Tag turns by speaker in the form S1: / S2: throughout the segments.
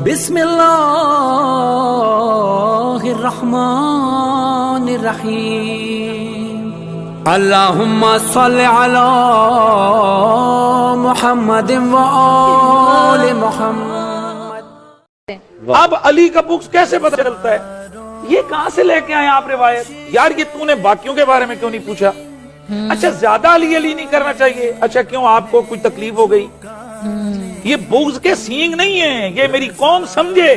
S1: بسم اللہ الرحمن الرحیم اللہم صل علی محمد و آل محمد۔
S2: اب علی کا بغض کیسے پتہ چلتا ہے؟ یہ کہاں سے لے کے آئے آپ روایت؟ یار یہ تو نے باقیوں کے بارے میں کیوں نہیں پوچھا؟ اچھا زیادہ علی علی نہیں کرنا چاہیے؟ اچھا کیوں آپ کو کوئی تکلیف ہو گئی؟ یہ بغض کے سینگ نہیں ہیں، یہ میری قوم سمجھے۔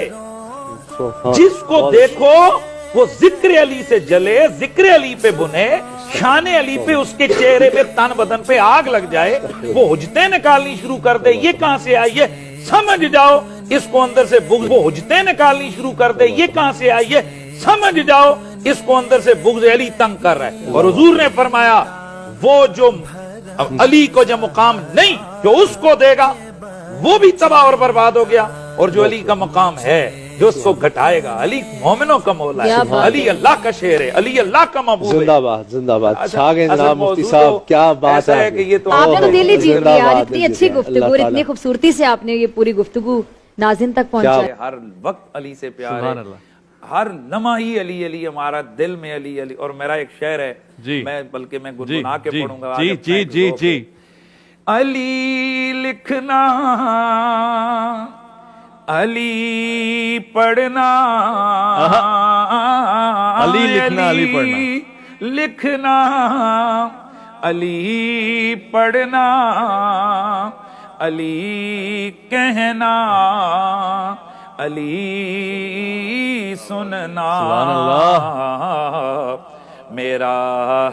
S2: جس کو دیکھو وہ ذکر علی سے جلے، ذکر علی پہ بنے، شان علی پہ، اس کے چہرے پہ، تن بدن پہ آگ لگ جائے، وہ حجتیں نکالنی شروع کر دے، یہ کہاں سے آئی ہے؟ سمجھ جاؤ اس کو اندر سے بغض، وہ حجتیں نکالنی شروع کر دے، یہ کہاں سے آئی ہے؟ سمجھ جاؤ اس کو اندر سے بغض علی تنگ کر رہا ہے۔ اور حضور نے فرمایا وہ جو علی کو جو مقام نہیں جو اس کو دے گا وہ بھی تباہ اور برباد ہو گیا، اور جو علی کا مقام ہے جو اس کو گھٹائے گا، علی مومنوں کا مولا ہے، علی اللہ کا شیر ہے، علی اللہ کا محبوب ہے۔
S3: زندہ باد، زندہ باد۔ چھا گئے جناب مفتی صاحب، کیا بات ہے۔
S4: آپ نے تو دل ہی جیت لیا، آج اتنی اچھی گفتگو اور اتنی خوبصورتی سے آپ نے یہ پوری گفتگو ناظرین تک پہنچائی۔
S2: ہر وقت علی سے پیار ہے، ہر لمحہ ہی علی علی، ہمارا دل میں علی علی۔ اور میرا ایک شعر ہے، میں بلکہ میں گنگنا کے پڑھوں گا۔
S5: جی
S2: علی لکھنا، علی پڑھنا،
S5: علی لکھنا، علی پڑھنا،
S2: لکھنا، علی پڑھنا، علی کہنا، علی سننا،
S5: سبحان اللہ۔
S2: میرا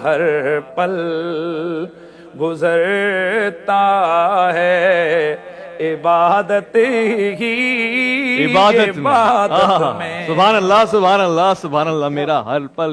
S2: ہر پل گزرتا ہے عبادت ہی
S5: عبادت
S2: میں۔
S5: سبحان اللہ، سبحان اللہ، سبحان اللہ، میرا ہر پل